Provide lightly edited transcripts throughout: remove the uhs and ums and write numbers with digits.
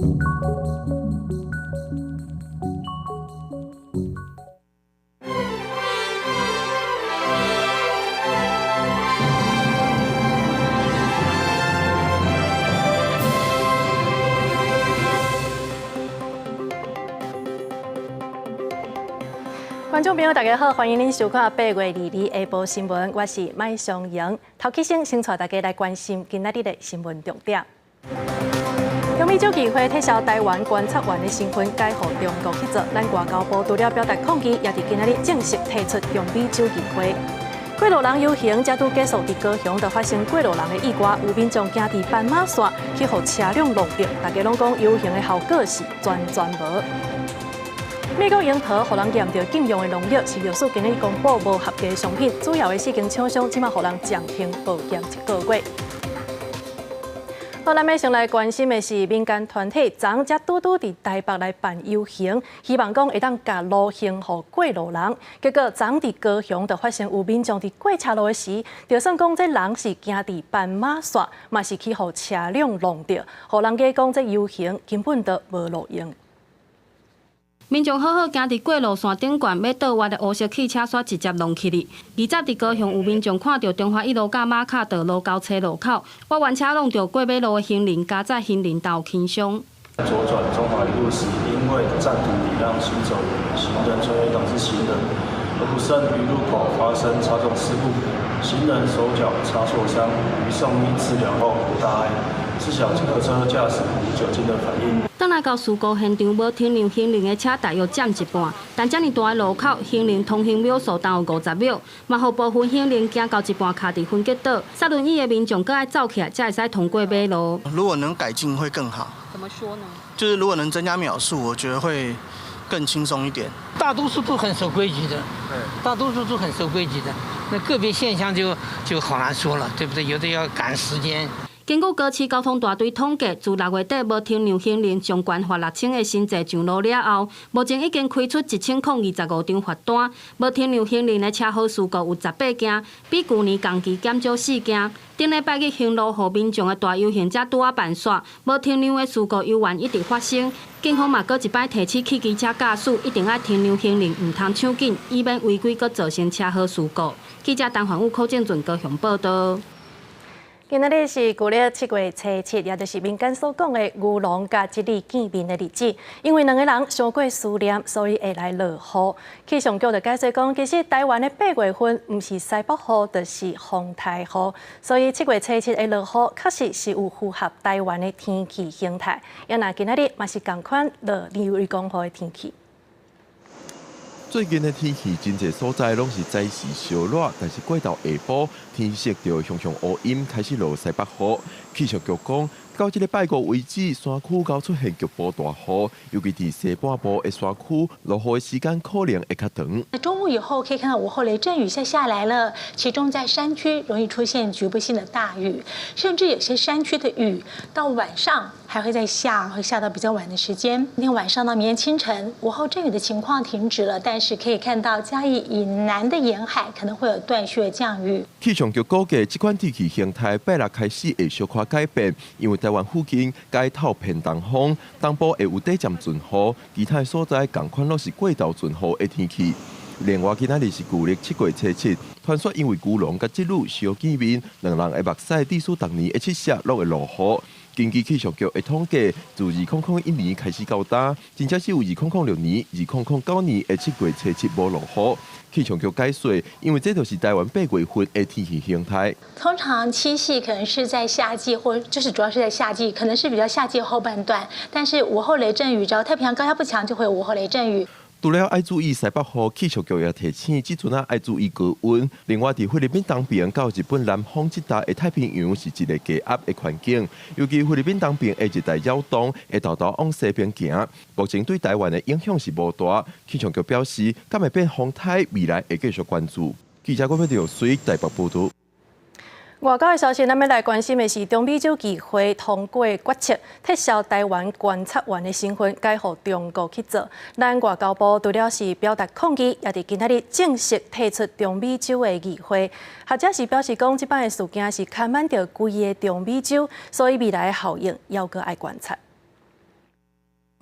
观众朋友，大家好，欢迎您收看8月2日下晡新闻，我是麦尚莹。头起先带大家来关心今仔日的新闻重点。中美洲议会撤销台湾观察员的身份，改予中国去做。咱外交部除了表达抗议，也伫今仔日正式提出中美洲议会。过路人游行才拄结束，伫高雄就发生过路人的意外，有民众行伫斑马线去互车辆弄着，大家拢讲游行的效果是全无。美国樱桃互人验到禁用的农药，是药署今日公布无合格商品，主要的4间厂商即马互人暂停报检1个月。好，咱要先来关心的是民间团体昨才拄伫台北来办游行，希望讲会当甲路行互过路人。结果昨伫高雄就发生有民众伫过车路的时，就算讲这人是行伫斑马线，嘛是去互车辆弄着，互人家讲这游行根本就无路用。民众好好行伫过路线顶悬，要倒弯的黑色汽车煞直接弄起哩。而早伫高雄有民众看到中华一路甲马卡道路交叉路口，我原车弄到过马路的行人，加在行人道轻伤。左转中华一路时，因为暂停礼让行走行人成为挡是行人，而不慎于路口发生擦撞事故，行人手脚擦挫伤，于送医治疗后无大碍。是小客车驾驶无酒精的反应。当来到事故现场，无停留行人的车大约占一半，但这么大的路口，行人通行秒数当有50秒，嘛，互部分行人行到一半卡伫分隔岛，塞轮椅的民众搁爱走起来，才会使通过马路。如果能改进会更好。怎么说呢？就是如果能增加秒数，我觉得会更轻松一点。大多数都很守规矩的，大多数都很守规矩的。那个别现象就好难说了，对不对？有的要赶时间。经过高市交通大队统计，自6月底无停留行人上悬罚6000的新制上路了后，目前已经开出1025张罚单。无停留行人的车祸事故有18件，比去年同期减少4件。顶礼拜日行路互民众的大游行才拄啊办煞，无停留的事故悠然一直发生。警方嘛搁一摆提醒汽机车驾驶一定要停留行人，唔通抢紧，以免违规搁造成车祸事故。记者陈焕武、柯建俊高雄报道。今仔日是旧历7月初7，也就是民间所讲的牛郎甲一日见面的日子。因为两个人相过思念，所以会来落雨。气象局就解释讲，其实台湾的8月份唔是西北雨，就是风台雨，所以7月初7的落雨确实是有符合台湾的天气形态。也那今仔日嘛是同款落雷雨光雨的天气。最近的天气，真侪所在拢是早时小热，但是过到下晡，天色就向乌阴，开始落西北雨。气象局讲，到这个拜五为止，山区刚出现局部大雨，尤其伫西半部的山区，落雨的时间可能会较长。中午以后可以看到午后雷阵雨下来了，其中在山区容易出现局部性的大雨，甚至有些山区的雨到晚上还会再下，会下到比较晚的时间。今天晚上到明天清晨，午后阵雨的情况停止了，但是可以看到嘉义以南的沿海可能会有断续的降雨。气象局估计，这款天气形态8日开始会小可改变，因为台湾附近改透偏东风，东部会有短暂阵雨，其他所在同款都是过道阵雨的天气。另外，今仔日是旧历7月初7，传说因为牛郎甲织女相见面，两人的目屎致使逐年的7色落会落雨。根据气象局的统计，自2001年开始到今，真正是有2006年、2009年的7月初7无落雨。气象局解说，因为这就是台湾8月份的天气形态。通常七夕可能是在夏季，或就是主要是在夏季，可能是比较夏季后半段。但是午后雷阵雨，只要太平洋高压不强，就会有午后雷阵雨。除了爱注意西北雨，气象局也提醒，即阵爱注意高温。另外，伫菲律宾东边到日本南方这带的太平洋是一个低压的环境，尤其菲律宾东边的一带扰动会豆豆往西边行。目前对台湾的影响是无大。气象局表示，敢会变风台，未来会继续关注。记者郭佩条随台北报道。外交的消息，咱要来关心的是中美洲议会通过决策，撤销台湾观察员的身份，改予中国去做。咱外交部除了是表达抗议，也伫今仔日正式退出中美洲的议会。学者是表示讲，这摆的事件是牵满着规个中美洲，所以未来的效应要搁爱观察。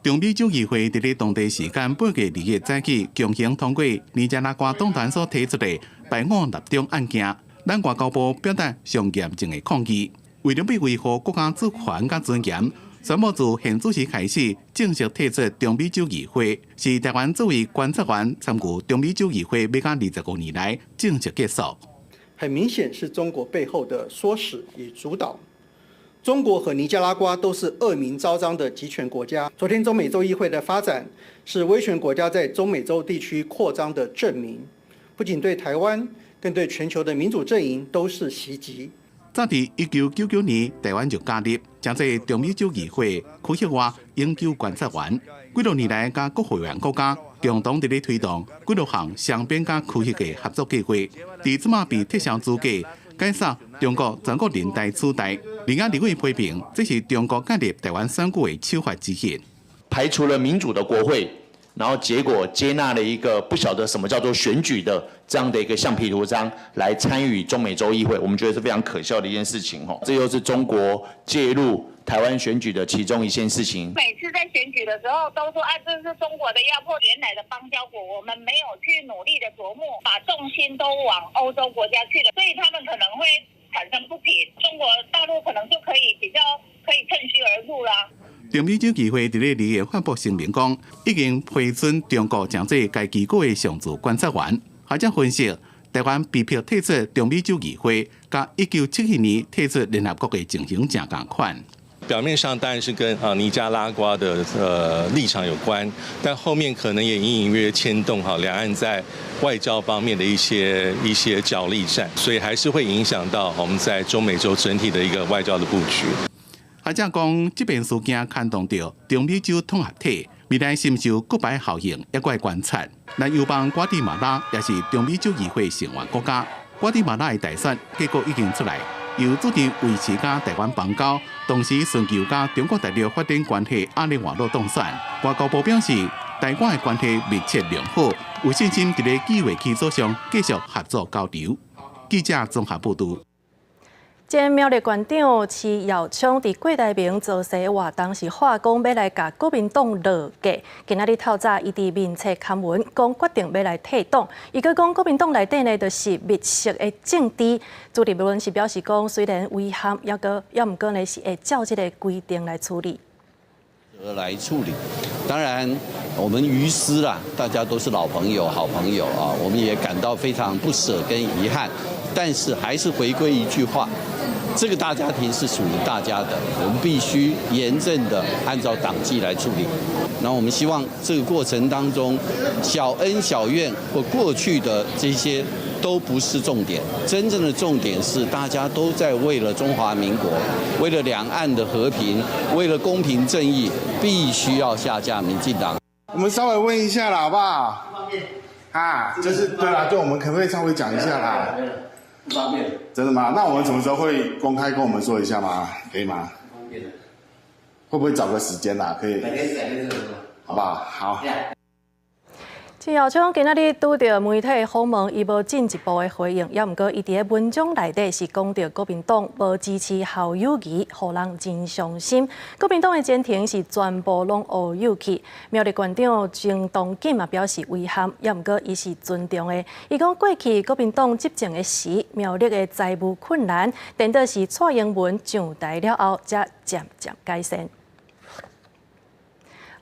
中美洲议会伫咧当地时间8月2日早起强行通过尼加拉瓜党团所提出的排我立中案件，咱外交部表达上严正的抗议。为了要维护国家主权甲尊严，宣布自现主席开始正式退出中美洲议会，是台湾作为观察员参与中美洲议会要到25年来正式结束。很明显是中国背后的唆使与主导。中国和尼加拉瓜都是恶名昭彰的集权国家。昨天中美洲议会的发展是威权国家在中美洲地区扩张的证明，不仅对台湾，更对全球的民主阵营都是袭击。早伫1999年，台湾就加入，将在中美洲议会区域外永久观察员。几多年来，甲各会员国家共同伫咧推动几多项双边甲区域的合作计划。伫即马被撤销资格，解释中国全国人大取代。另外，立委批评这是中国介入台湾选举的手法之一，排除了民主的国会，然后结果接纳了一个不晓得什么叫做选举的这样的一个橡皮图章来参与中美洲议会，我们觉得是非常可笑的一件事情这又是中国介入台湾选举的其中一件事情。每次在选举的时候都说这是中国的压迫，原来的邦交国我们没有去努力的琢磨，把重心都往欧洲国家去了，所以他们可能会产生不平，中国大陆可能就可以趁虚而入啦。中美洲议会伫咧2月发布声明讲，已经批准中国将做该机构的常驻观察员。学者分析，台湾被迫退出中美洲议会，甲1972年退出联合国的情形正共款。表面上当然是跟尼加拉瓜的立场有关，但后面可能也隐隐约约牵动两岸在外交方面的一些角力战，所以还是会影响到我们在中美洲整体的一个外交的布局。学者讲，这边事件牵动到中美洲统合体未来是不是有骨牌效应，也该观察。咱友邦瓜地马拉也是中美洲议会成员国家，瓜地马拉的大选结果已经出来。由注定维持甲台湾邦交，同时寻求甲中国大陆发展关系压力网络动选。外交部表示，台湾的关系密切良好，有信心伫咧机会起组上继续合作交流。记者综合报道。前苗栗县长徐耀昌伫郭台铭造势活动时话讲要来甲国民党落架，今仔日透早伊伫面册刊文讲决定要来退党。伊佮讲国民党内底呢，就是密室的政治。朱立伦是表示讲，虽然遗憾，也毋过呢是会照这个规定来处理。来处理，当然我们于私啦，大家都是老朋友、好朋友啊，我们也感到非常不舍跟遗憾，但是还是回归一句话。这个大家庭是属于大家的，我们必须严正的按照党纪来处理。然后我们希望这个过程当中，小恩小怨或过去的这些都不是重点，真正的重点是大家都在为了中华民国，为了两岸的和平，为了公平正义，必须要下架民进党。我们稍微问一下啦，好不好？就是对啦，就我们可不可以稍微讲一下啦？不方便。真的吗？那我们什么时候会公开跟我们说一下吗？可以吗？会不会找个时间啦？可以。好不好？好。徐耀昌今仔日拄到媒体访问，伊无进一步的回应，也毋过伊伫咧文章内底是讲到国民党无支持侯友宜，互人真伤心。国民党的前庭是全部拢乌有去。苗栗县长郑东锦嘛表示遗憾，也毋过伊是尊重的。伊讲过去国民党执政的时，苗栗的财务困难，等到是蔡英文上台了后，才渐渐改善。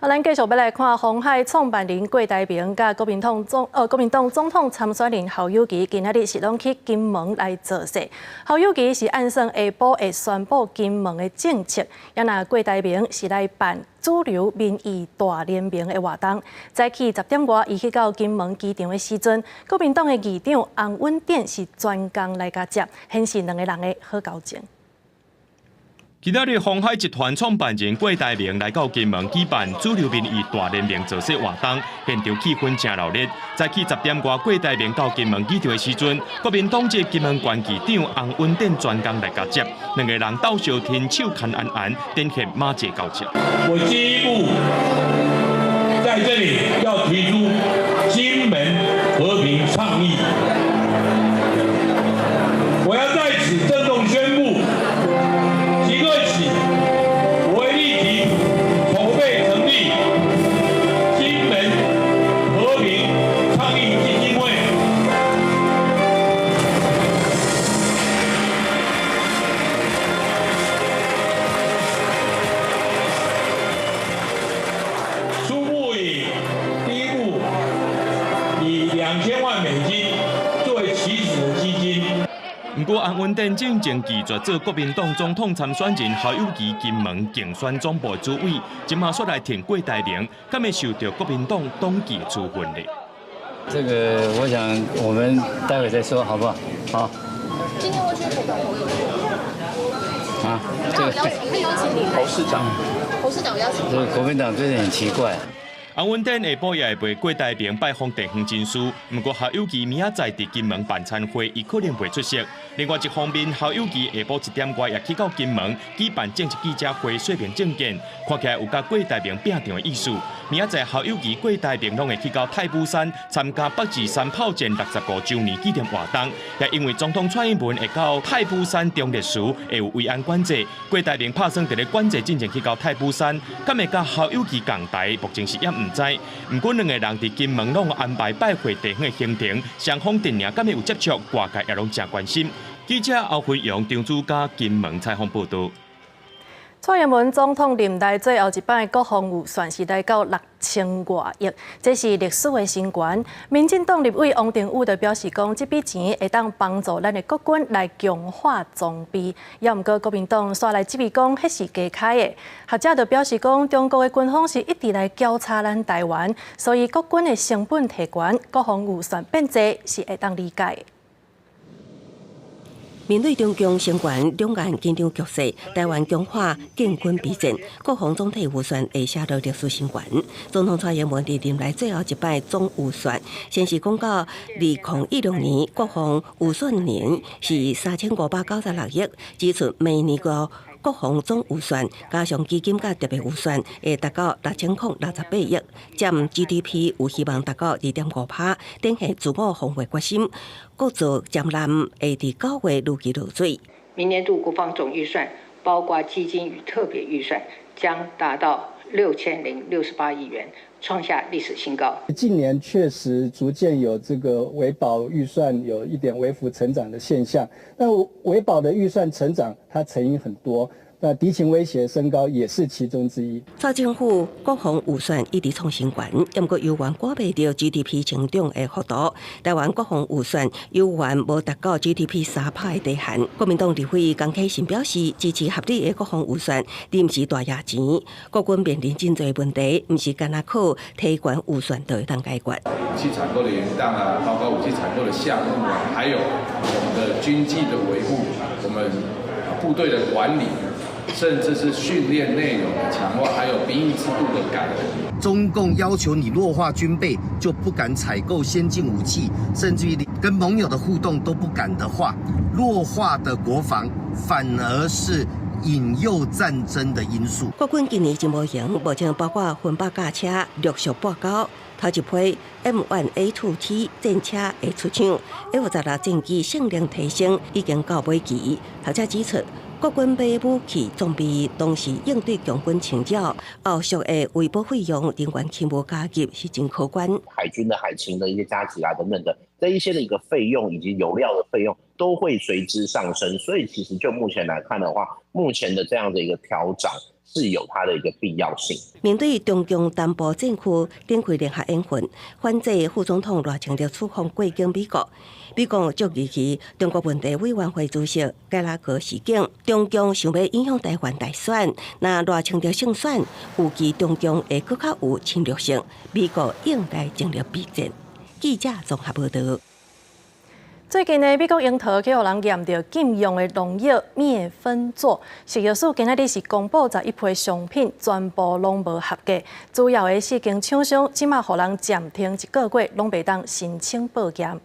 咱继续要来看鸿海创办人郭台铭甲国民党总统参选人侯友宜，今仔日是拢去金门来造势。侯友宜是按算下晡会宣布金门的政策，也那郭台铭是来办主流民意大联名的活动。早起10点外，伊去到金门机场的时阵，国民党的议长洪文典是专工来甲接，显示两个人的好交情。今仔日，鸿海集团创办人郭台铭来到金门举办主流民意大联名造势活动，现场气氛真热烈。早起10点外，郭台铭到金门机场的时阵，国民党籍金门县议长洪文典专工来甲接，两个人斗相挺手牵安安，展现马姐交情。我进一步在这里要提出金门和平倡议，我要在此郑重宣布。即刻起，我会立即筹备成立登正前拒绝做国民党总统参选人侯友宜金门竞选总部主委，今嘛说来挺郭台铭，敢会受到国民党党纪处分呢？这个我想我们待会再说，好不好？好。今天我去不同啊，这个邀请你，侯市长，侯市长邀请。这个国民党最近很奇怪。洪文典下晡也会陪郭台铭拜访地方真书，不过侯友宜明仔载伫金门办餐会，伊可能袂出席。另外一方面，侯友宜下晡1点外也去到金门举办政治记者会，说明政见，看起来有甲郭台铭拼场的意思。明仔载侯友宜、郭台铭拢会去到太武山参加北至三炮战65周年纪念活动，也因为总统蔡英文会到太武山中烈时会有慰安管制，郭台铭拍算伫咧管制进前去到太武山，敢会甲侯友宜共台，目前是也唔知。不过两个人伫金门拢安排拜会地方的行程，双方电影敢会有接触，外界也拢真关心。记者欧辉阳、张主嘉金门采访报道。蔡英文总统任内最后一摆国防预算是来到6000多亿，这是历史的新高。民进党立委王定宇就表示讲，这笔钱会当帮助咱的国军来强化装备。也毋过国民党刷来这笔讲，迄是假开的。学者就表示讲，中国的军方是一直来调查咱台湾，所以国军的成本提悬，国防预算变济是会当理解的。面对中共升悬两岸紧张局势，台湾强化建军备战，国防总体预算会写到历史新高。总统蔡英文伫任内最后一摆总预算，先是公告2016年国防预算年是3596亿，指出明年个国防总预算加上基金甲特别预算会达到6068亿，占 GDP 有希望达到2.5%，展现自我防卫决心。各自将南会伫9月如期落水。明年度国防总预算，包括基金与特别预算，将达到6068亿元，创下历史新高。近年确实逐渐有这个维保预算有一点微幅成长的现象，那维保的预算成长，它成因很多。那敌情威胁升高也是其中之一。蔡政府国防预算一直创新高，不过犹原赶袂到 GDP 成长的幅度。台湾国防预算犹原无达到 GDP 3%的底线。国民党立委江启臣表示，支持合理的国防预算，而不是大压钱。国军面临真侪问题，不是单单靠提悬预算就会当解决。武器采购的延宕啊，包括武器采购的项目啊，还有我们的军纪的维护，我们部队的管理。甚至是训练内容的强化，还有兵役制度的改革。中共要求你弱化军备，就不敢采购先进武器，甚至于跟盟友的互动都不敢的话，弱化的国防反而是引诱战争的因素。国军今年真无赢，目前包括分百架车陆续报告。头一批 M1A2T 战车会出厂，F16战机性能提升已经到尾期。学者指出，国军买武器装备，同时应对强军侵扰，后续的维保费用、人员勤务加入是真可观。海军的海勤的一些加急啊等等的，这一些的一个费用以及油料的费用都会随之上升。所以其实就目前来看的话，目前的这样的一个调整是有它的一个必要性。面对中共东部战区展开联合演训，反制副总统赖清德出访过境美国。美国足预期中国问题委员会主席盖拉格事件，中共想要影响台湾大选，那赖清德胜选，预计中共会更较有侵略性，美国应该尽力避战。记者综合报道。最近呢，美国樱桃去互人验到禁用的农药灭芬佐，食药署今仔日是公布11批商品全部拢无合格，主要的4间厂商即马互人暂停1个月，拢袂当申请报检。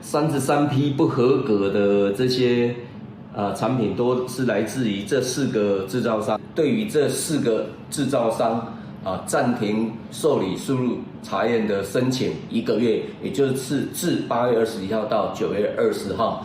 33批不合格的这些产品都是来自于这4个制造商。对于这4个制造商暂停受理输入查验的申请1个月，也就是自8月21号到9月20号。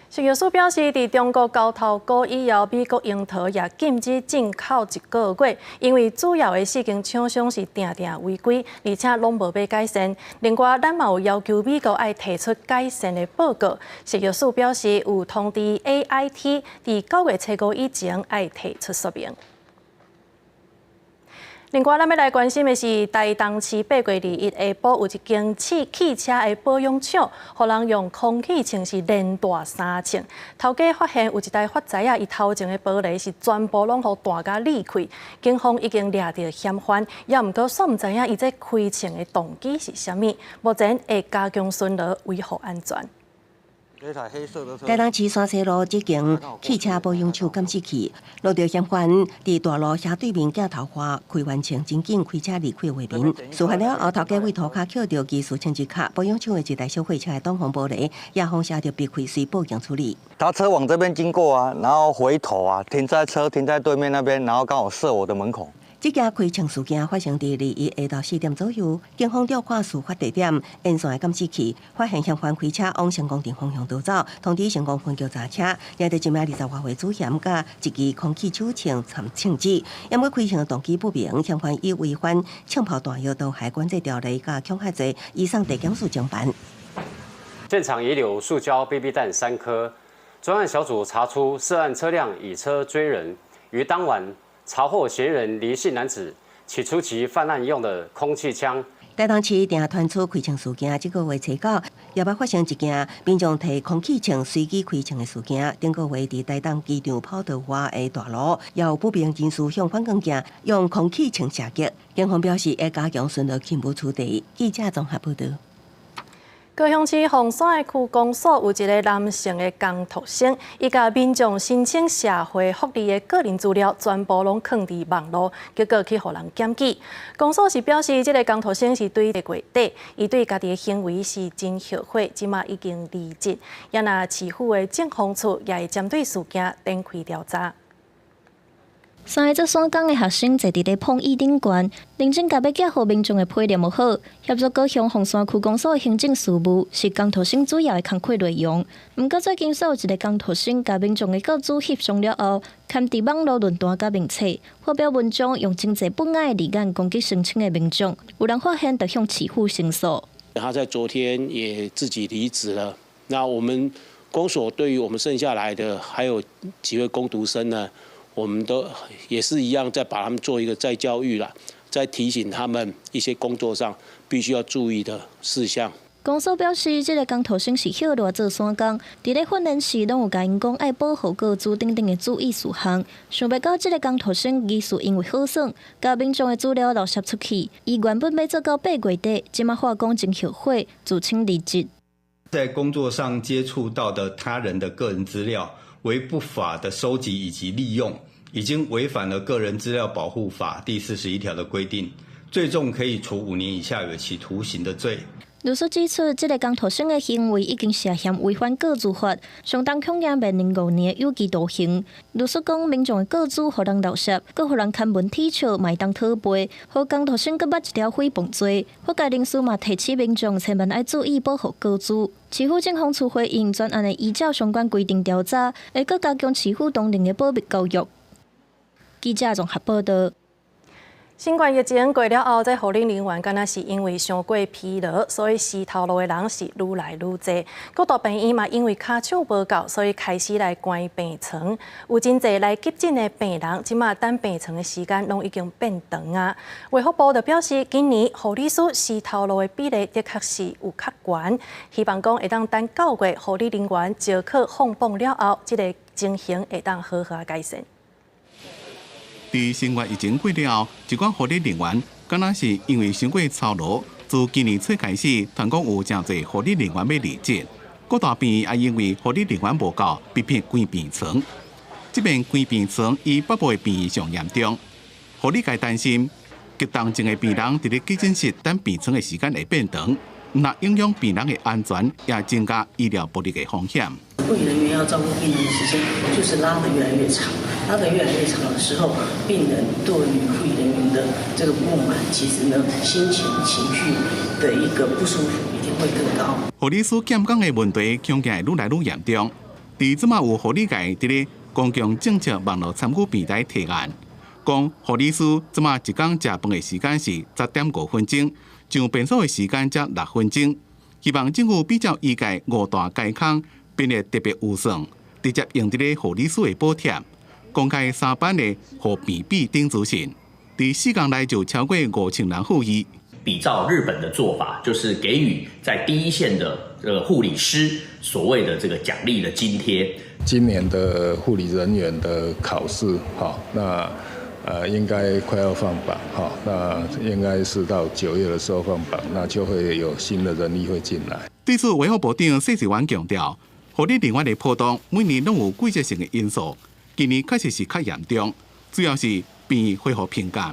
食药署表示，伫中国交头菇以后，美国樱桃也禁止进口1个月，因为主要的4间厂商是定违规，而且拢无被改善。另外，咱嘛有要求美国爱提出改善的报告。食药署表示，有通知 AIT 伫9月7号以前爱提出说明。另外，咱要来关心的是台东市8月21日下晡有一间汽车的保养厂，互人用空气清是连大3称。头家发现有一台发财啊，伊头前的玻璃是全部拢互大家裂开。警方已经抓到嫌犯，也毋过煞毋知影伊这开枪的动机是啥物。目前会加强巡逻，维护安全。台东市山西路一间汽车保养厂监视器录到嫌犯伫大路斜对面镜头花开完枪，紧紧开车离开画面。事发了后，头家为涂骹捡到技术清洁卡，保养厂的一台小货车的挡风玻璃也放下着被开，随报警处理。他车往这边经过啊，然后回头啊，停在对面那边，然后刚好射我的门口。这件开枪事件发生伫21日下晝4点左右，警方调看事发地点沿线的监视器，发现嫌犯开车往成功镇方向逃走，通知成功分局查车，抓到1名20多岁主嫌甲一支空气手枪掺枪支，因为开枪的动机不明，嫌犯已违反枪炮弹药刀害管制条例甲恐吓罪，移送地检署侦办。现场遗留塑胶 BB 弹3颗，专案小组查出涉案车辆以车追人，于当晚查获嫌疑人黎姓男子取出其犯案用的空气枪。台东市定传出开枪事件，这个月初9也捌发生一件民众摕空气枪随机开枪的事件。顶个月伫台东机场跑道外的大路，也有不明人士向反光镜用空气枪射击。警方表示会加强巡逻勤务处理。记者综合报道。高雄市凤山区公所有一个男性的工读生，伊甲民众申请社会福利的个人资料全部拢放伫网络，结果去互人检举。公所是表示，这个工读生是对1月底，伊对家己的行为是真后悔，即马已经离职。也那市府的政风处也会针对事件展开调查。3个做山工的学生坐伫咧碰椅顶悬，认真甲要寄予民众的批念无好，协助高雄凤山区公所的行政事务是工读生主要的工作内容。毋过最近，有一个工读生甲民众的个资翕相了后，刊伫网络论坛甲名册，发表文章用真侪不雅的字眼攻击申请的民众，有人发现就向市府申诉。他在昨天也自己离职了。那我们公所对于我们剩下来的还有几位工读生呢？我们都也是一样，在把他们做一个再教育啦，再提醒他们一些工作上必须要注意的事项。公所表示，这个工读生是晓得做山工，伫咧训练时拢有甲因讲爱保护个资等等的注意事项。想袂到这个工读生疑似因为好耍，甲民众的资料漏泄出去，伊原本要做到8月底，即马话讲真后悔，自请离职。在工作上接触到的他人的个人资料为不法的收集以及利用，已经违反了《个人资料保护法》第41条的规定，最重可以处5年以下有期徒刑的罪。律师指出，这个工读生的行为已经涉嫌违反个资法，相当恐惊面临5年有期徒刑。律师讲，民众的个资互人盗窃，佮互人刊文踢笑，卖当讨赔，互工读生佮捌一条诽谤罪。法界人士嘛提醒民众千万要注意保护个资。市府政风处回应专案的依照相关规定调查，会佮加强市府当年的保密教育。记者综合报道。新冠疫情过了后，这护理人员敢若是因为伤过疲劳，所以洗头路的人是愈来愈多。各大病院嘛，因为骹手无够，所以开始来关病床。有真侪来急诊的病人，即马等病床的时间拢已经变长啊。卫福部就表示，今年护理师洗头路的比例的确是有较悬，希望讲会当等9月护理人员招考放榜了后，这个情形会当好好改善。伫新冠疫情过了，一寡护理人员敢若是因为伤过操劳，自今年初开始，传讲有真侪护理人员要离职。各大病院也因为护理人员无够，逼迫关病床。这边关病床以北部的病院上严重，护理界担心，急重症的病人伫咧急诊室等病床的时间会变长，那影响病人的安全，也增加医疗不利的风险。护理人员要照顾病人的时间就是拉得越来越长，拉得越来越长的时候，病人对于护理人员的这个不满，其实呢，心情、情绪的一个不舒服一定会更高。护理师减工的问题，恐惊会愈来愈严重。伫即马有护理界伫咧公共政策网络参与平台提案，讲护理师即马一工食饭的时间是10.5分钟，上便所的时间则6分钟。希望政府比照医界5大健康编列特别预算，直接用伫咧护理师的补贴，公开3班的互评比顶资讯。在4天内就超过5000人获益。比照日本的做法，就是给予在第一线的护理师所谓的这个奖励的津贴。今年的护理人员的考试，那应该快要放榜，那应该是到9月的时候放榜，那就会有新的人力会进来。对此，卫福部长谢志元强调，护理人员的波动每年拢有季节性的因素，今年确实是较严重，主要是病恢复评鉴。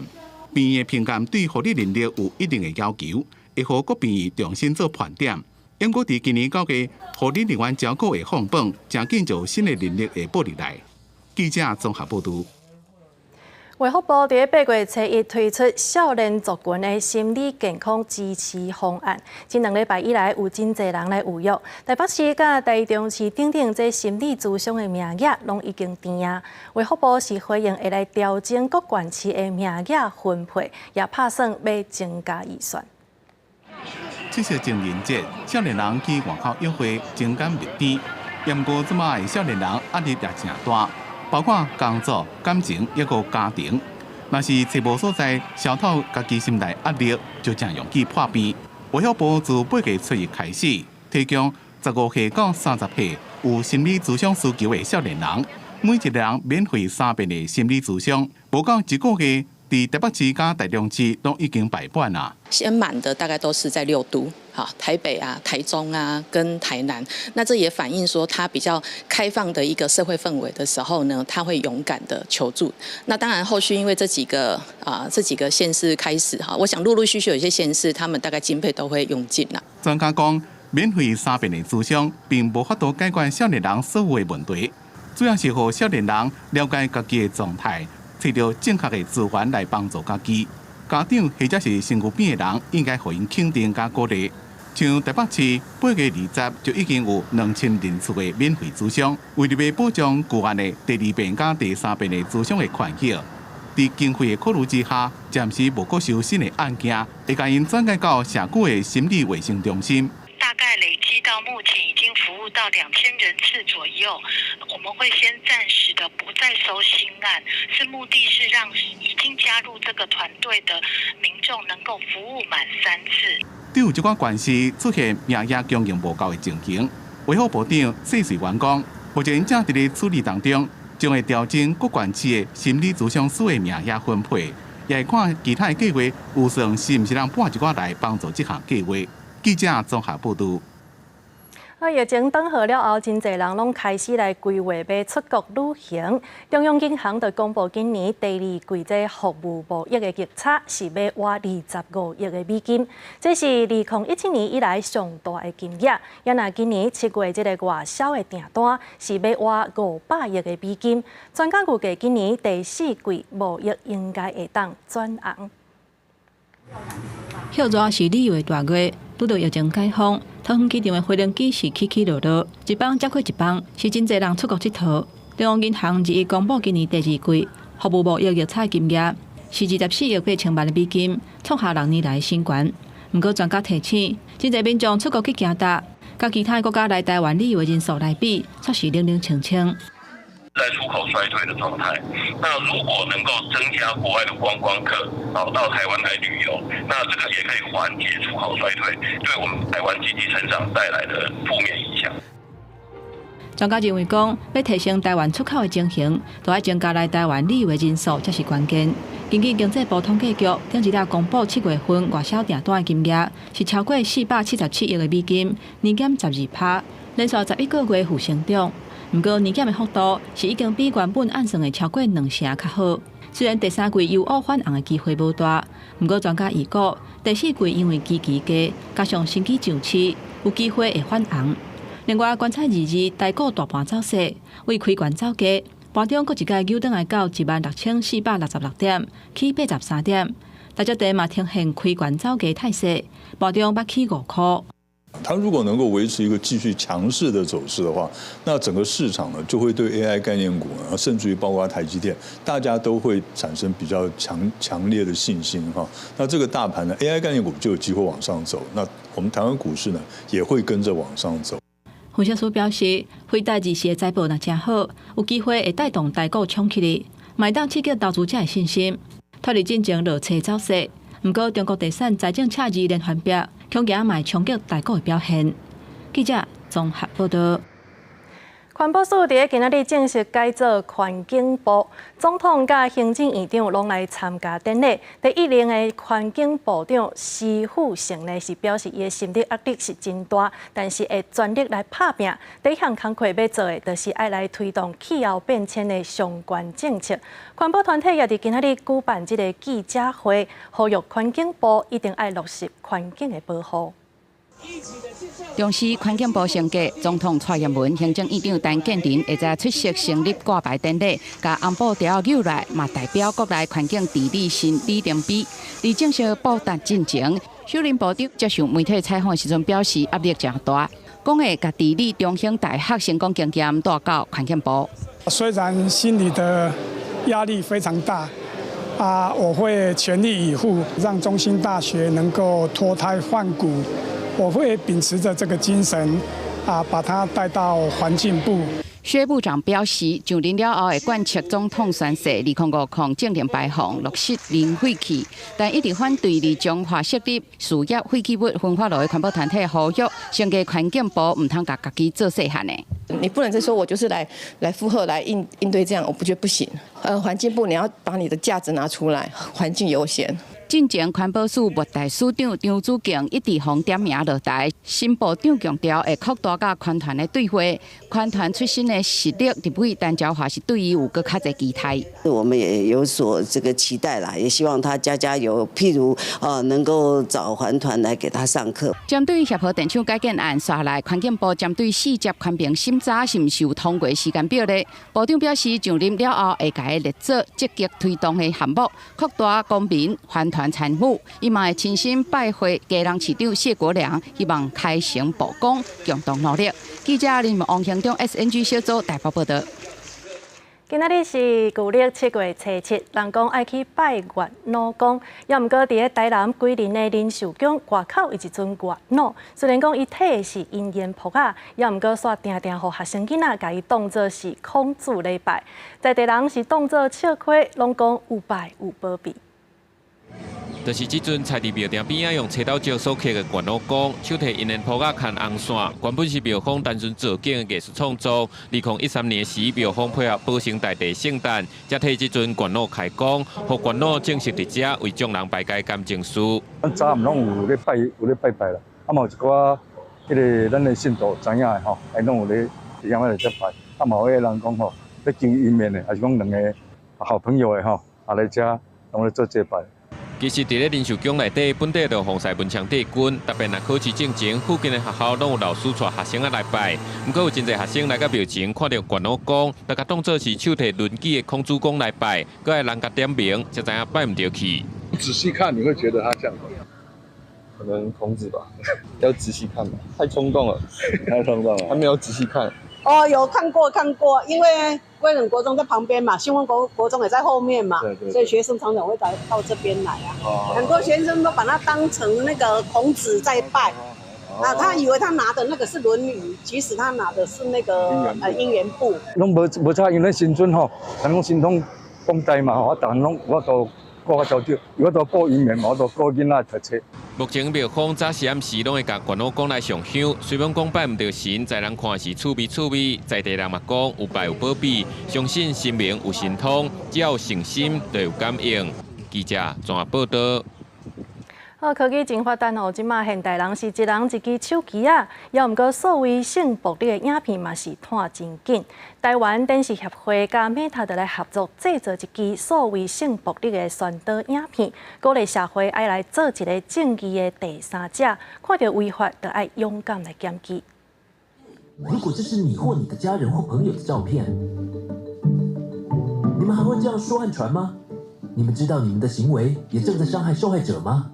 病院的评鉴对护理能力有一定的要求，会予各病院重新做盘点。因果伫今年9月，护理人员照顾会放榜，正紧就新的能力会补入来。记者综合报道。卫福部伫8月初1推出少年族群的心理健康支持方案，这2礼拜以来有真侪人来预约。台北市甲台中市等等这心理咨商的名额拢已经填啊。卫福部是回应会来调整各县市的名额分配，也打算要增加预算。这是情人节，少年人去外口约会，情感密甜。不过，即卖少年人压力也真大。包括工作、感情，抑个家庭，若是找无所在，消透家己心内压力，就真容易破病。卫福部自8月初1开始，提供15岁到30岁有心理咨商需求的少年人，每一个人免费3遍的心理咨商，无到1个月。伫台北市加台中市都已经摆满啦。先满的大概都是在6都，台北啊、台中啊跟台南。那这也反映说，他比较开放的一个社会氛围的时候呢，他会勇敢的求助。那当然，后续因为这几个县市开始我想陆陆续续有一些县市，他们大概经费都会用尽啦。专家讲，免费3遍的咨商，并无法度解决少年人所有的问题，主要是让少年人了解家己的状态。找到正确的资源来帮助家己，家长或者是身躯边的人，应该予因肯定加鼓励。像台北市8月20就已经有2000人次的免费咨商，为了要保障个案的第2遍加第3遍的咨商的权益，在经费的考虑之下，暂时无搁收新的案件，会将因转介到社区的心理卫生中心。大概累积到目前已经服务到2000人次左右，我们会先暂时的不再收新案，目的是让已经加入这个团队的民众能够服务满3次。对有一寡县市出现名额供应无够的情形，卫福部长谢水元讲，目前正伫咧处理当中，将会调整各县市的心理咨商师的名额分配，也会看其他的计划有算是毋是让拨一寡来帮助这项计划。记者综合报道。疫情转好了后，真侪人拢开始来规划要出国旅行。中央银行就公布今年第2季这服务贸易的逆差是要挖25亿的美金，这是2017年以来上大的金额。也那今年7月这个外销的订单是要挖500亿的美金。专家预计今年第4季贸易应该会当转红。现在是旅游的大月，拄到疫情解封，桃园机场的飞行机是起起落落，一班接过一班，是真侪人出国佚佗。中央银行日公布今年第2季服务贸易逆差金额是24亿8千万的美金，创下6年来的新高。不过专家提醒，真侪民众出国去行达，甲其他国家来台湾旅游的人数来比，却是零零清清。在出口衰退的状态，那如果能够增加国外的观光客到台湾来旅游，那这个也可以缓解出口衰退对我们台湾经济成长带来的负面影响。专家认为讲，要提升台湾出口的情形，就要增加来台湾旅游的人数才是关键。根据经济部统计局顶一日公布7月份外销订单的金额是超过477亿的美金，年减12%，连续11个月负成长。不过年减的幅度是已经比原本按算的超过2成较好。虽然第3季由乌反红的机会无大，不过专家预估第4季因为基期低，加上新机上市，有机会会反红。另外观察日台股大盘走势，为开悬走低，盘中佫一届扭转来到16466点，起83点。大家地嘛呈现开悬走低态势，盘中捌起5块。它如果能够维持一个继续强势的走势的话，那整个市场呢就会对 AI 概念股呢，甚至于包括台积电，大家都会产生比较强烈的信心哈。那这个大盘呢 ，AI 概念股就有机会往上走，那我们台湾股市呢也会跟着往上走。分析师表示，辉达日时的财报若真好，有机会会带动台股冲起来，买当刺激投资者的信心。脱离进前落车走势。不过，中国地产财政赤字连环壁，恐惊卖冲击大股的表现。记者综合报道。环保署伫今仔日正式改造环境部，总统甲行政院长拢来参加典礼。第一任的环境部长施富成呢是表示，伊的心理压力是真大，但是会全力来拍拼。第一项工作要做的，就是爱来推动气候变迁的相关政策。环保团体也伫今仔日举办这个记者会，呼吁环境部一定爱落实环境的保护。中视环境部升格，总统蔡英文、行政院长陈建仁会在出席成立挂牌典礼，甲安保条约来，嘛代表国内环境治理新里程碑。伫正式报答进前，秀林部长接受媒体采访时阵表示压力真大，讲会甲治理中兴大学成功经验带到环境部。虽然心里的压力非常大。我会全力以赴，让中兴大学能够脱胎换骨。我会秉持着这个精神，把它带到环境部。薛部长表示，就任了后会贯彻总统宣誓2050净零排放，落实零废弃，但一直反对立中华设立事业废弃物分发路的环保团体呼吁，升级环境部唔通甲家己做细汉的。你不能再说我就是来附和来应对这样，我不觉得不行。环境部你要把你的价值拿出来，环境优先。进前环保署末代署长张子敬一直互点名落台，新部长强调会扩大甲环团的对话，环团出身的实力入位单交化是对于有更较侪期待。我们也有所这个期待啦，也希望他加油，譬如能够找环团来给他上课。针对协和电厂改建案，刷来环境部针对4节环评审查是毋是有通过时间表呢？部长表示，上任了后会甲伊列做积极推动的项目，扩大公民环团参与，伊嘛会亲身拜会嘉农市长谢国良，希望开诚布公，共同努力。记者林王行中 SNG 小组台北报道。今仔日是旧历7月初7，人讲爱去拜月老公，也毋过伫咧台南桂林的林寿宫外口有一尊月老，虽然讲伊体是阴烟朴仔，也毋过煞定定互学生囡仔甲伊当作是孔子礼拜，在地人是当作笑亏，拢讲有拜有保庇。就是这尊菜伫庙埕边仔用切刀石所刻的月老公，手提银莲铺仔牵红线，原本是庙方单纯造景的艺术创作。2013年时，庙方配合保生大帝圣诞，才替这尊月老开光，互月老正式伫遮为众人排解感情事。咱早暗拢有咧拜啦，嘛有一寡咱的信徒知影的吼，拢有咧伫遐来遮拜。嘛有人讲吼，要经姻缘的，还是讲两个好朋友的吼，来遮拢咧做祭拜。其实，伫咧林寿宫内底，本地就防晒文昌帝君，特别若考试进前，附近的学校拢有老师带学生来拜。不过有真侪学生来到庙前，看到月老公，大家当作是手提轮椅的孔子公来拜，搁爱人家点名，才知影拜唔对去。仔细看，你会觉得他像可能孔子吧，要仔细看吧，太冲动了，还没有仔细看。有看过，因为归仁国中在旁边嘛，新丰国中也在后面嘛，对，所以学生常常会到这边来啊。很多学生都把它当成那个孔子在拜，他以为他拿的那个是《论语》，其实他拿的是那个姻缘簿。拢无差，因为新村吼，人讲新通讲台嘛，我逐拢我都顾较少，我都顾姻缘，我都顾囡仔读册。目前庙方早时暗时拢会甲月老公来上香，虽然讲拜唔到神，在人看是趣味，在地人嘛讲有拜有保庇，相信神明有神通，只要有诚心就有感应。记者综合报道。科技真发达哦，即马现代人是一人一支手机啊，也毋过所谓性暴力的影片嘛是看真紧。台湾电视协会甲 Meta 来合作制作一支所谓性暴力的宣导影片，鼓励社会爱来做一个正义的第三者，看到违法就爱勇敢来检举。如果这是你或你的家人或朋友的照片，你们还会这样说和传吗？你们知道你们的行为也正在伤害受害者吗？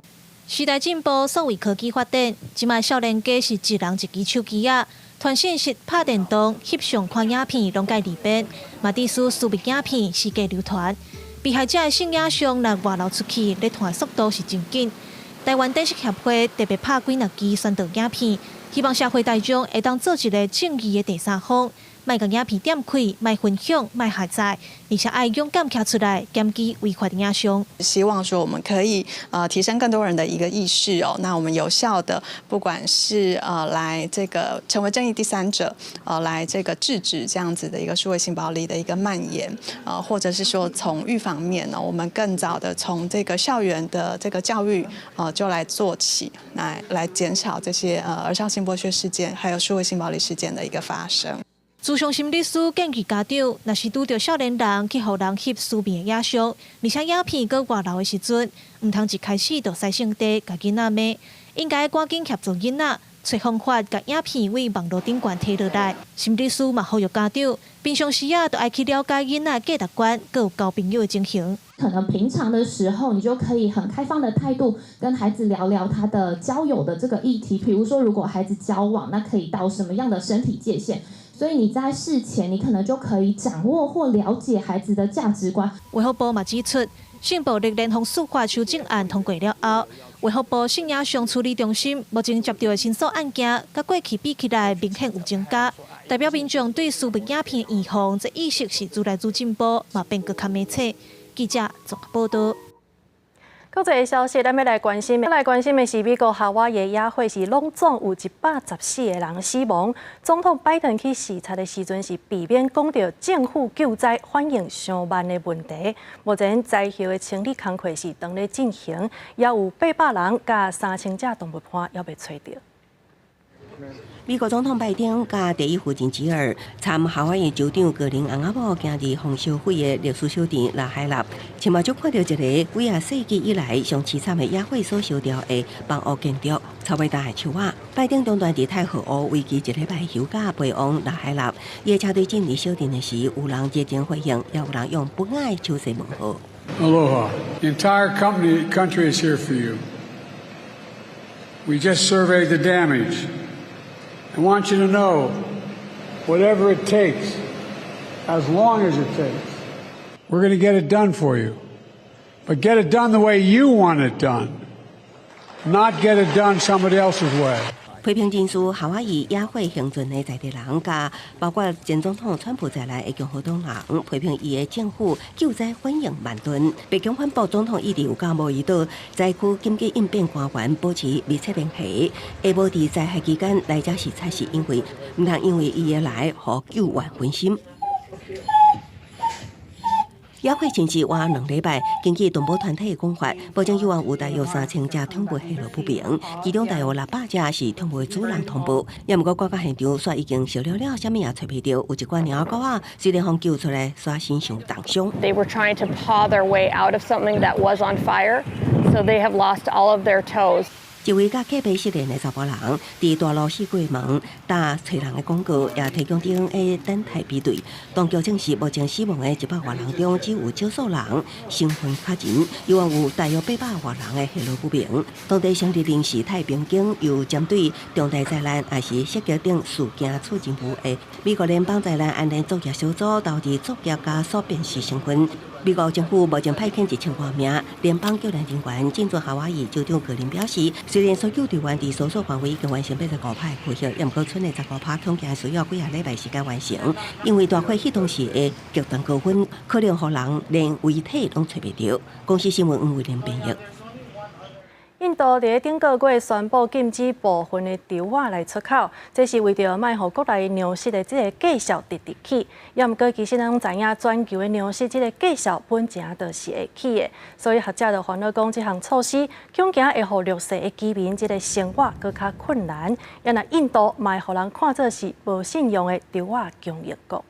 时代进步，所谓科技发展，即卖少年家是一人一支手机啊，传讯息、拍电动、翕相、看影片，拢介利便，嘛致使私密影片世界流传。被害者的性影像若外流出去，咧传速度是真紧。台湾电视协会特别拍几若支宣导影片，希望社会大众会当做一个正义的第三方，卖甲影片点开，卖分享，卖下载，而且爱勇敢站出来检举违法的影像。希望说我们可以提升更多人的一个意识哦，那我们有效的不管是来这个成为正义第三者，来这个制止这样子的一个数位性暴力的一个蔓延，或者是说从预防面呢，我们更早的从这个校园的这个教育就来做起，来减少这些儿少性剥削事件，还有数位性暴力事件的一个发生。咨商心理师建议家长，若是拄到少年人去互人翕私密的影像，而且影片搁外流的时阵，唔通一开始就使性地甲囡仔骂，应该赶紧协助囡仔找方法，甲影片为网络顶悬摕落来。心理师嘛呼吁家长，平常时都爱去了解囡仔价值观，佮有交朋友的情形。可能平常的时候，你就可以很开放的态度跟孩子聊聊他的交友的这个议题。比如说，如果孩子交往，那可以到什么样的身体界限？所以你在事前，你可能就可以掌握或了解孩子的价值观。卫福部嘛指出，性暴力联防司法修正案通过了后，卫福部性影像处理中心目前接到的申诉案件，甲过去比起来明显有增加，代表民众对私密影片预防这意识是愈来愈进步，嘛变更较明确。记者综合报道。国际的消息，咱要来关心的是美国夏威夷野火是拢总有114个人死亡。总统拜登去视察的时阵是避免讲到政府救灾反应上慢的问题。目前灾后的清理工作是当咧进行，也有800人甲3000只动物伴还未找到。美国总统拜登甲第一夫人吉尔参夏威夷州长格林翁仔某今日红烧毁的历史小店拉海纳，前嘛就看到一个几啊世纪以来上凄惨的野火所烧掉的房屋建筑，草尾大的树瓦。拜登中段伫太和屋为期1礼拜休假陪往拉海纳，伊的车队进入小店的时，有人热情欢迎，也有人用不爱手势问候。Aloha, the entire country is here for you. We just surveyed the damage. I want you to know, whatever it takes, as long as it takes, we're going to get it done for you. But get it done the way you want it done, not get it done somebody else's way. 批评人士夏威夷野火幸存的在地人，甲包括前总统川普在内的共和党人，批评伊的政府救灾反应慢钝。北京反部总统一直有甲贸易岛灾区紧急应变官员保持密切联系，下晡伫灾害期间来这视察，是因为唔通因为伊的来，互救援分心。野火前期活2礼拜，根据动保团体的讲法，目前有大约3000只宠物下落不明，其中大约600只是宠物的主人通报。也毋过，赶到现场煞已经烧了，啥物也找袂到。有一寡猫狗仔虽然互救出来，煞身上重伤。They were trying to paw their way out of something that was on fire, so they have lost all of their toes. 一位甲客杯失联的查甫人，伫大陆四过门打找人的广告，也提供 DNA 等待比对。当局证实，目前死亡的100多人中，只有少数人身份确认，有大约800多人的下落不明。当地省立临时太平警由针对重大灾难也是涉及等事件处政府的美国联邦灾难安全作业小组投入作业加速辨识身份。美国政府目前派遣1000多名联邦救援人员进驻夏威夷。州长格林表示，虽然所救队员伫搜索范围已经完成85%配合，也毋过剩的15%恐惊需要几啊礼拜时间完成，因为大火迄当时的极端高温，可能互人连遗体拢找袂到。公司新闻黄伟玲编译。印度伫顶个月宣布禁止部分的猪肉来出口，这是为着卖互国内粮食的这个计数直直起。也毋过，其实咱拢知影，全球的粮食这个计数本钱就是会起的，所以学者就烦恼讲，这项措施恐惊会互弱势的居民这个生活更较困难。也那印度卖互人看作是无信用的猪肉供应国。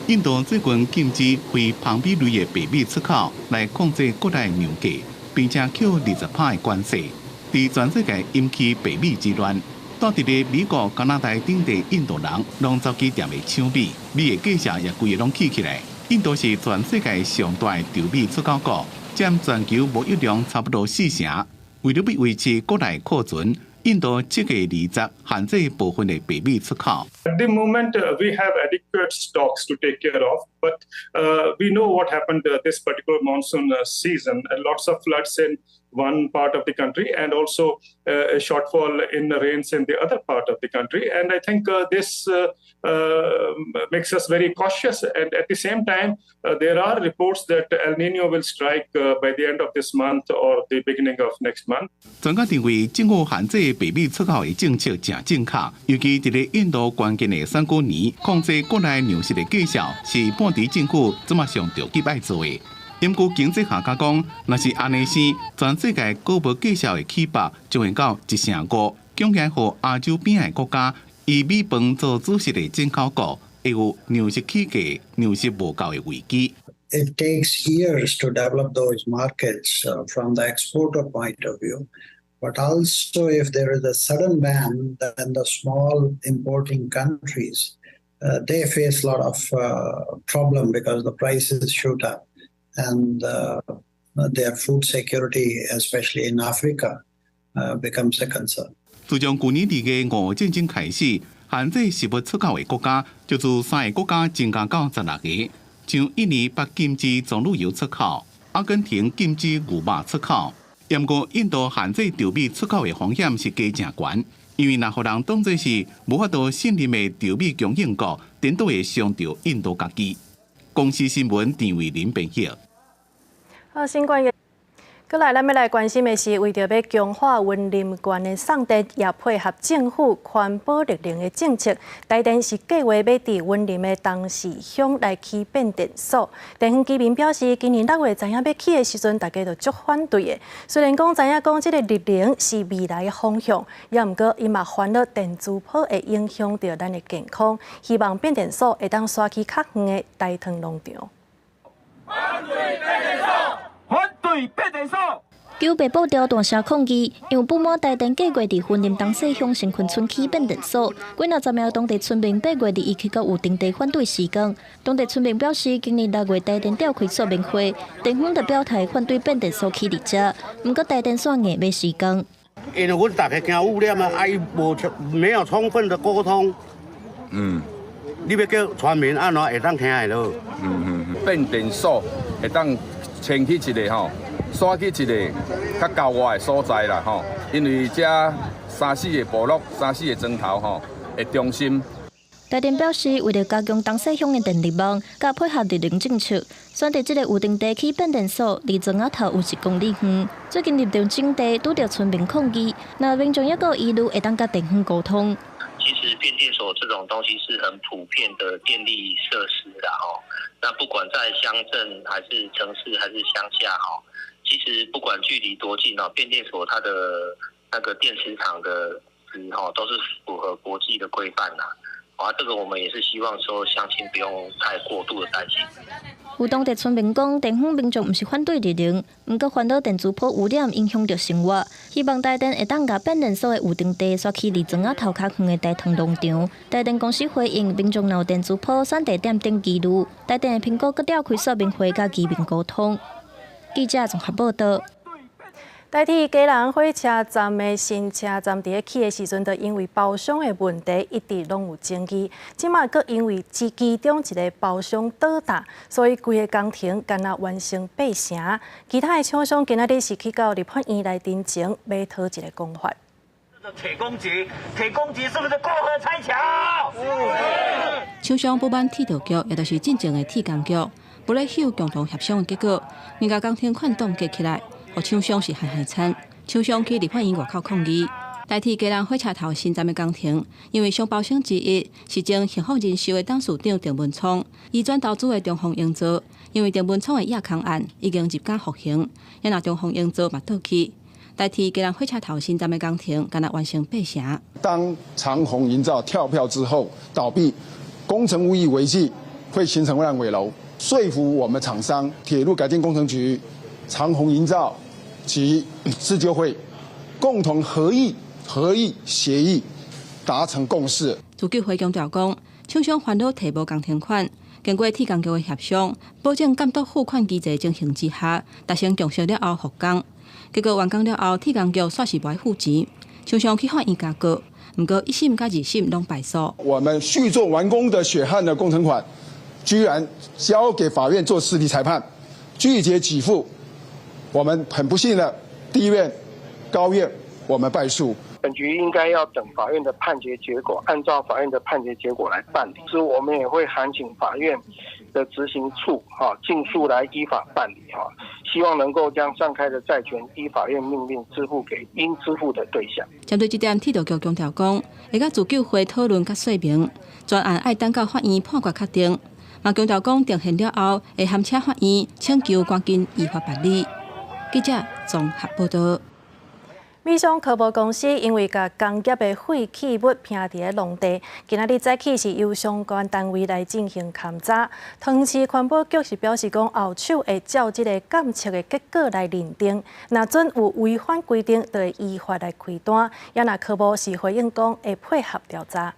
印度最近禁止非旁比类的白米出口，来控制国内粮价。并且扣20%的关税，伫全世界引起白米之乱。到伫咧美国、加拿大等地印度人拢走去店里抢米，米的价钱也规个拢起来。印度是全世界上大的稻米出口国，占全球贸易量差不多40%。为了要维持国内库存，印度7月20限制部分的白米出口。At the moment, we have adequate stocks to take care of, but we know what happened this particular monsoon season. Lots of floods in one part of the country, and also a shortfall in rains in the other part of the country. And I think this makes us very cautious. And at the same time, there are reports that El Nino will strike by the end of this month or the beginning of next month. 专家认为，政府限制北米出口的政策正正确，尤其伫咧印度关键的3个年，控制国内粮食的计效，是本地政府怎么上着急爱做的。研究经济学家讲，若是安尼生，全世界高无计效的起爆将会到1/5，供应予亚洲边的国家，以米饭做主食的进口国，会有粮食起价、粮食无够的危机。It takes years to develop those markets from the exporter point of view. But also, if there is a sudden ban, then the small importing countries, they face a lot of problem because the prices shoot up. And their food security, especially in Africa, becomes a concern. 自从去年2月俄战争开始，限制食物出口的国家就自3个国家增加到16个，像印尼把禁止棕榈油出口，阿根廷禁止牛肉出口。不过，印度限制稻米出口的风险是加正悬，因为若互人当作是无法度信任的稻米供应国，颠倒会伤着印度家己。公司新闻陈伟林编译。好，新冠疫。过来，咱要来关心的是，为着要强化云林县的送电，也配合政府环保绿能的政策，台电是计划要伫云林的东势乡来起变电所。地方居民表示，今年6月知影要起的时阵，大家都足反对的。虽然知影这个绿能是未来的方向，也毋过伊嘛烦恼电磁波会影响到咱的健康。希望变电所会当刷起较远的大塘农场。反对变电所！反对变电所！九北部调大声抗议，因为不满台电计划伫云林东势乡新昆村起变电所，几20名当地村民8月21日到有定地反对施工。当地村民表示，今年6月台电召开说明会，电方就表态反对变电所起伫遮，不过台电煞硬要施工。因为阮大家惊污染啊，伊没有充分的沟通。你要叫村民安怎会当听的咯？变电所会当迁去一个吼，刷去一个较郊外的所在啦吼，因为遮3-4个部落、3-4个庄头吼的中心。台电表示，为了加强东势乡的电力网，加配合绿能政策，选择这个有定地起变电所，离庄仔头有1公里远。最近入场种地，拄到村民抗议，那民众也有疑虑，会当甲电方沟通。其实变电所这种东西是很普遍的电力设施啦吼，那不管在乡镇还是城市还是乡下吼，其实不管距离多近哦，变电所它的那个电磁场的值吼都是符合国际的规范啦。这个我们也是希望说乡亲不用太过度的担心。有当地村民讲，电方民众毋是反对绿能，毋过烦恼电磁波污染影响到生活，希望台电会当甲变电所的有定地刷起离庄仔头较远的大塘农场。台电公司回应，民众闹电磁波选地点等疑虑，台电的评估佮召开说明会，甲居民沟通。记者综合报道。代替基隆火车站的新车站伫起的时阵，就因为包厢的问题一直拢有争议。即马阁因为其中一个包厢倒塌，所以规个工程干那完成8成。其他的厂商今仔日是去到立法院来申请，要讨一个公法。铁公鸡是不是过河拆桥？厂商不满铁道局，也就是进前的铁工局，不咧休共同协商的结果，人家工程款冻结起来。互厂商是害惨，厂商去立法院外口抗议，代替基隆火车头新站的工程，因为双包厢之一是前幸福人寿的董事长郑文聪，移转投资的中丰营造，因为郑文聪的亚康案已经入监服刑，也拿中丰营造嘛倒去，代替基隆火车头新站的工程，敢若完成8成。当长虹营造跳票之后倒闭，工程无以为继，会形成烂尾楼，说服我们厂商铁路改进工程局、长虹营造。及自救会共同合意协议，达成共识。自救会强调讲，厂商烦恼提无工程款，经过铁工局的协商，保证监督付款机制进行之下，达成共识了后复工。结果完工了后，铁工局煞是不付钱，厂商去法院加告，不过1审加2审拢败诉。我们续做完工的血汗的工程款，居然交给法院做实体裁判，拒绝给付。我们很不幸的低院、高院我们败诉。本局应该要等法院的判决结果，按照法院的判决结果来办理。所以我们也会函请法院的执行处尽速来依法办理希望能够将上开的债权依法院命令支付给应支付的对象。针对这点，铁道局强调讲，会甲自救会讨论甲说明，专案爱等到法院判决确定。嘛强调讲，定刑了后会函请法院请求赶紧依法办理。记者综合报道。美商科博公司因为甲工业的废弃物拼伫咧农地，今仔日早起是由相关单位来进行勘查。汤市环保局是表示讲，后手会照这个检测的结果来认定，若准有违反规定，就会依法来开单。也若科博是回应讲会配合调查。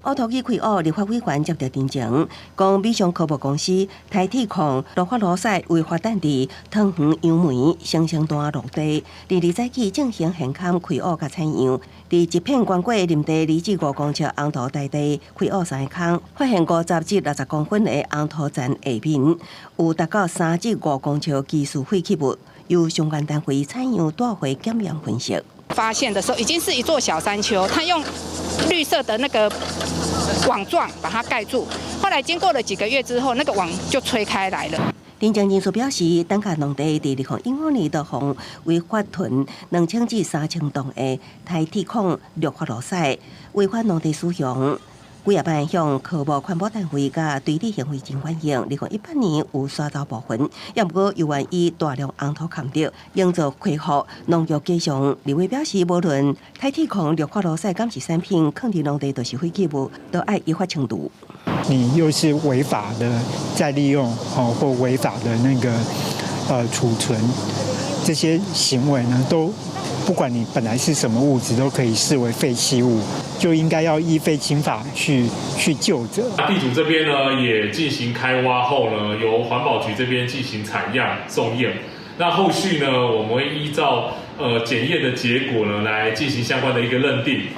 乌托去开学立法委员接到陈情，讲美商科博公司台铁矿落发罗塞违法占地汤圆杨梅相大农地，日早起进行现勘开学甲采样，伫一片光过林地2至5公尺红土大地开学3个坑，发现50至60公分的红土层下面有达到3至5公尺技术废弃物，由相关单位采样带回检验分析。发现的时候已经是一座小山丘，他用绿色的那个网状把它盖住，后来经过了几个月之后，那个网就吹开来了。林江人士表示，等甲农地伫2015年就防违法囤2000至3000栋的台铁矿绿化路塞，违反农地使用。几夜班向科博环保单位甲对立行为真反映，2018年有刷走部分，也不过又愿意大量红土砍掉，营造恢复农业继承。李伟表示，无论台铁矿绿化路塞敢是产品，肯定农地都是废弃物，都爱依法清除。你又是违法的再利用或违法的那个储存，这些行为呢，都不管你本来是什么物质，都可以视为废弃物，就应该要依废清法去究责。地主这边呢，也进行开挖后呢，由环保局这边进行采样送验。那后续呢，我们会依照检验的结果呢，来进行相关的一个认定。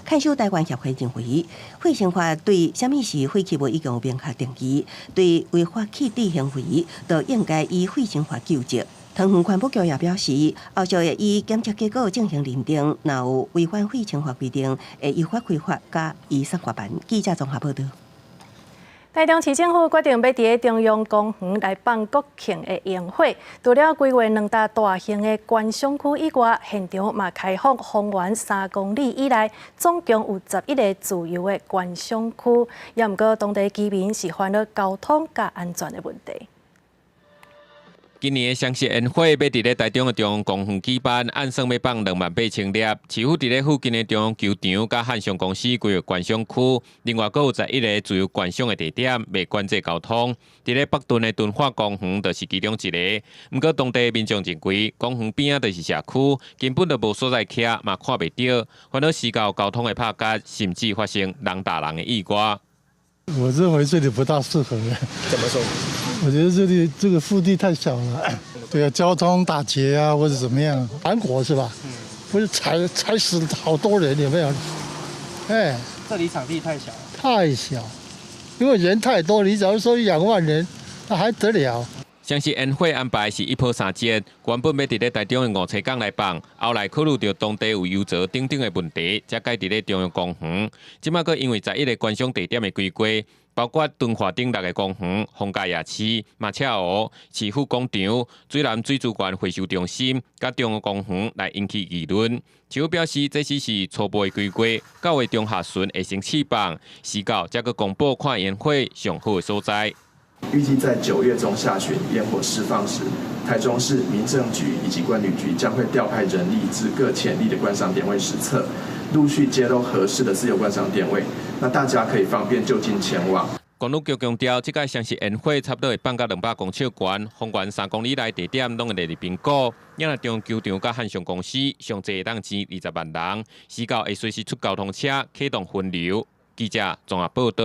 看守台湾协会认为，废清法对什么是废弃物已经有明确定义，对违法弃置行为，就应该以废清法究责。汤圆环保局也表示，后续会以检测结果进行认定，若有违反废清法规定，会依法开发甲移送法办。记者综合报道。台中市政府决定要伫中央公园来办国庆的宴会，除了规划2大大型的观赏区以外，现场嘛开放方圆3公里以内，总共有11个自由的观赏区。也毋过，当地居民是烦恼交通甲安全的问题。今年的双十宴会要伫咧台中的中央公园举办，按算要放28000粒。市府伫咧附近的中央球场甲汉翔公司规划观赏区，另外阁有11个自由观赏的地点，未管制交通。伫咧北屯的敦化公园就是其中一个。毋过当地民众认为，公园边仔就是社区，根本就无所在徛，嘛看袂到，烦恼时交通的拍夹，甚至发生人打人的意外。我认为这里不大适合。怎么说？我觉得这里这个腹地太小了，对啊，交通打劫啊或者怎么样，韩国是吧？不是踩死好多人，有没有？哎，这里场地太小。太小，因为人太多，你假如说2万人，那还得了？双十宴会安排是1波3折，原本要伫咧台中的5车港来放，后来考虑到当地有游泽等等的问题，才改伫咧中央公园。即摆佫因为11个观赏地点的规划，包括敦化顶6个公园、逢甲夜市、马车湖、市府广场、水南水资源回收中心、甲中央公园来引起议论。市府表示，这只是初步的规划，9月中下旬会先试放，时到才佫公布看宴会上好的所在。预计在9月中下旬烟火释放时，台中市民政局以及观旅局将会调派人力至各潜力的观赏点位实测，陆续揭露合适的自由观赏点位，那大家可以方便就近前往。公路局强调，这届双十宴会差不多会放到200公尺悬，方圆3公里内地点拢会列入评估。也若中球场甲汉翔公司上济当钱20万人，时到会随时出交通车启动分流。记者综合报道。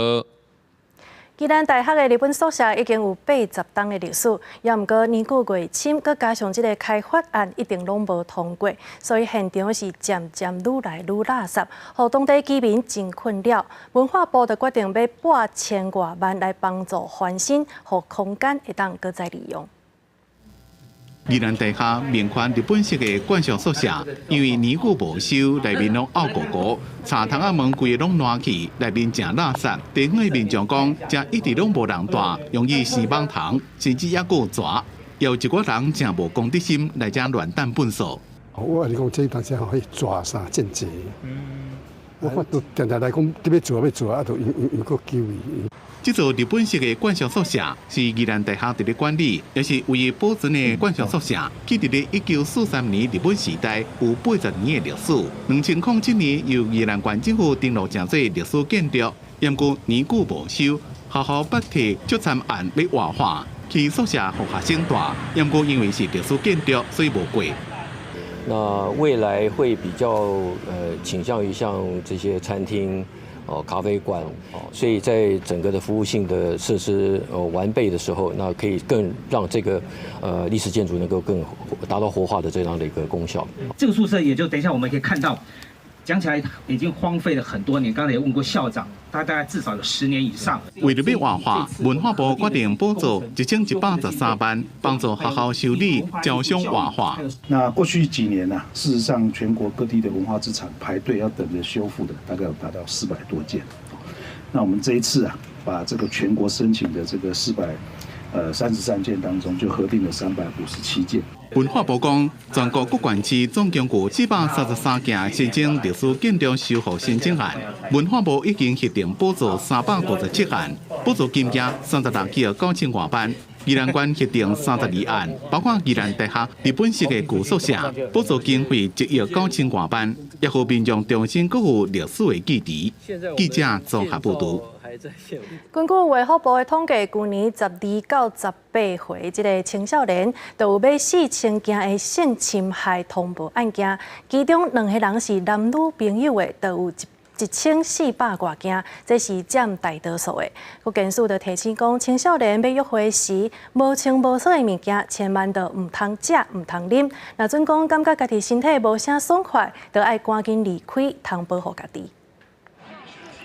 宜兰大学的日本宿舍已经有80栋的历史，也毋过年久月深，佮加上这个开发案一定拢无通过，所以现场是渐渐愈来愈垃圾，互当地居民真困扰。文化部就决定要8000多万来帮助翻新，互空间会当搁再利用。宜兰大厦面宽日本式的观赏宿舍，因为年久无修，内面拢凹鼓鼓，茶窗仔门规个拢烂去，内面正垃圾。地方的民众讲，这一直拢无人住，容易生蠓虫，甚至还有蛇。有一寡人真无公德心来这乱弹粪扫。我跟你讲，这大家可以抓啥真济。我看都常常来讲，你要做，啊，就因个救伊。这座日本式的观赏宿舍是宜兰大学伫咧管理，也是唯一保存的观赏宿舍。记伫咧1943年日本时代有80年的历史。2007年由宜兰县政府登录成做历史建筑，不过年久无修，学校北体竹参案要活化，其宿舍互学生住，不过因为是历史建筑，所以无过。那未来会比较倾向于像这些餐厅、咖啡馆，所以在整个的服务性的设施完备的时候，那可以更让这个历史建筑能够更达到活化的这样的一个功效。这个宿舍也就等一下我们可以看到。讲起来已经荒废了很多年，刚才也问过校长，大概至少有10年以上。为了要活化，文化部决定补助1113万，帮助学校修理、招商活化。那过去几年呢，事实上全国各地的文化资产排队要等着修复的，大概有达到400多件。那我们这一次啊，把这个全国申请的这个433件当中，就核定了357件。文化部讲，全国各县市总共有433件申请历史建筑修复申请案，文化部已经核定补助357案，补助金额36亿9,000多万。宜兰县核定32案，包括宜兰大学日本式的旧宿舍，补助经费1亿9,000多万，也互民众重新保护历史的记忆。记者综合报道。根据卫福部的统计，去年12到18岁这个青少年，就有4,000件的性侵害通报案件，其中2个人是男女朋友的，就有1400多件，这是占大多数的。国检署就提醒讲，青少年要约会时，无清无楚的物件，千万就唔通食、唔通啉。若准讲感觉家己身体无啥爽快，就爱赶紧离开，通保护家己。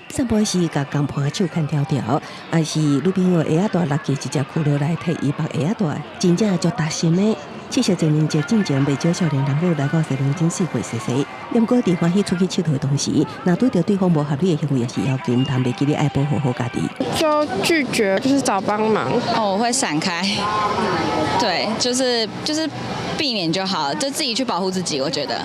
散步时，甲公婆手牵条条，还是女朋友下大勒起一只骷髅来替伊绑下大，真正足踏心的。其实1年前进前未少少年男女来到西龙井4会踅踅，不过伫欢喜出去佚佗的同时，若对着对方无合理的行为，也是要求他袂记得爱保护好家己。就拒绝，就是找帮忙。我会闪开，对，就是避免就好，就自己去保护自己。我觉得。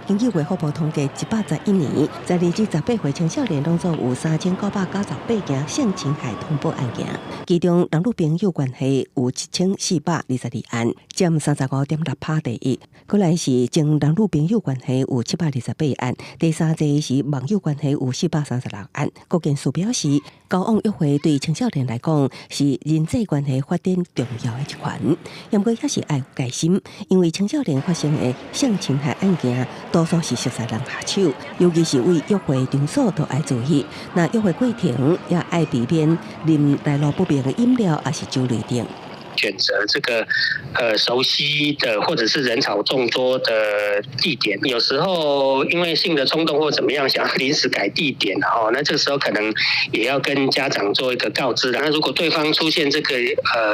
根据卫福部统计，111年12至18岁青少年拢总有3998件性侵害通报案件，其中男女朋友关系有1422案，占35.6%第一。过来是前男女朋友关系有728案，第三位是网友关系有436案。国检署表示，交往约会对青少年来讲是人际关系发展重要的一环，不过也是要有戒心，因为青少年发生的性侵害案件多数是熟识人下手，尤其是为约会场所都要注意。那约会过程也要避免啉来路不明的饮料，还是酒类等。选择这个熟悉的或者是人潮众多的地点，有时候因为性的冲动或怎么样，想要临时改地点那这个时候可能也要跟家长做一个告知。那如果对方出现这个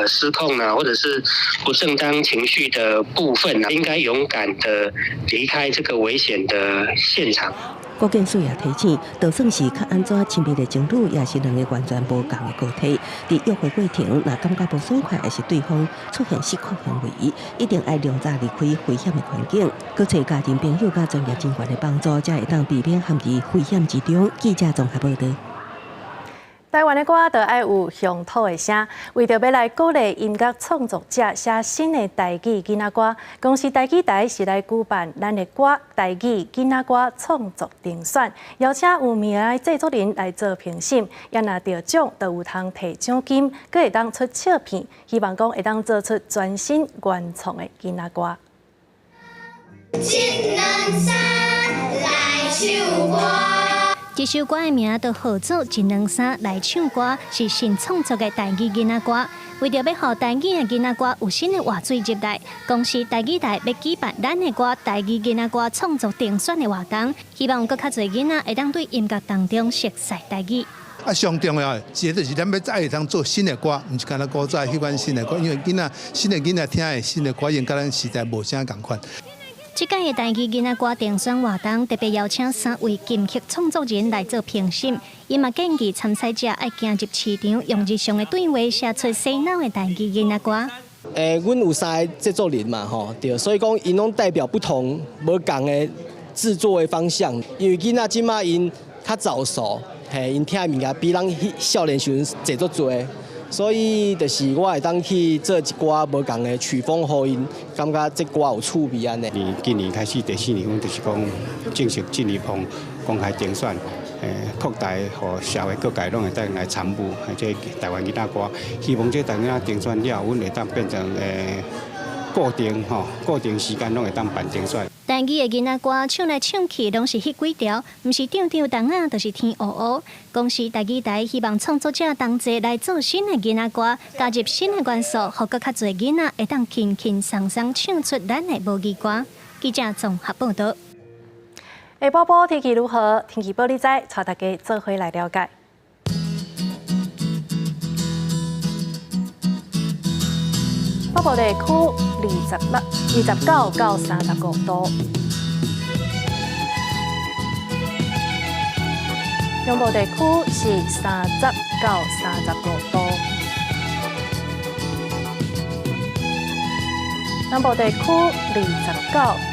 失控或者是不正当情绪的部分应该勇敢的离开这个危险的现场。国检署也提醒，就算是较安怎亲密的情侣，也是2个完全无同的个体。伫约会过程，若感觉不爽快，还是对方出现失控行为，一定要尽早离开危险的环境，佮找家庭朋友佮专业人员的帮助，才会当避免陷入危险之中。记者综合报道。台湾的歌就爱有乡土的声，为着要来鼓励音乐创作者写新的台语囡仔歌，公司台语台是来举办咱的歌台语囡仔歌创作评选，邀请有名的制作人来做评审，也拿到奖，就有通摕奖金，佮会当出唱片，希望讲会当做出全新原创的囡仔歌。一两三来唱歌。这首歌的名就号做《一两三来唱歌》，是新创作的台语囡仔歌。为着要让台语的囡仔歌有新的活水入来，公司台语台要举办咱的歌台语囡仔歌创作评选的活动，希望更较侪囡仔会当对音乐当中熟悉台语。啊，上重要的，这就是咱要再会当做新的歌，唔是干那古早迄款新的歌，因为新的囡仔听的新的歌，因甲咱实在无啥共款。这届的台语囡仔歌评选活动特别邀请3位金曲创作人来做评审，伊嘛建议参赛者爱行入市场，用日常的对话写出洗脑的台语囡仔歌。阮有3个制作人嘛，吼，对，所以讲因拢代表不同无共的制作的方向。因为囡仔即马因较早熟，嘿，因听的物件比咱少年时阵制作多。所以就是我会当去做一寡无共的曲风，互因感觉这歌有趣味安尼。今年开始第4年，阮就是讲正式进入公开评选，扩大互社会各界拢会当来参与，即台湾囡仔歌。希望这台湾囡仔评选了，阮会当变成固定时间拢会当办评选。台语的囡仔歌唱来唱去拢是迄几条，毋是张张动啊，就是天黑黑。公司台语台希望创作者同齐来做新的囡仔歌，加入新的元素，互更较侪囡仔会当轻轻松松唱出咱的母语歌。记者综合报道。下晡晡天气如何？天气报你知，带大家做伙来了解。北部地区29到35度，中部地区是30到35度，南部地区29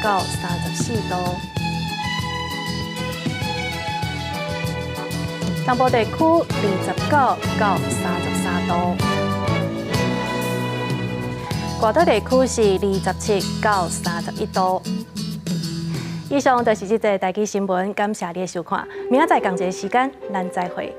到34度，东部地区29到33度。外岛地区是27到31度。以上就是这则台语新闻，感谢你的收看。明仔载同一个时间，咱再会。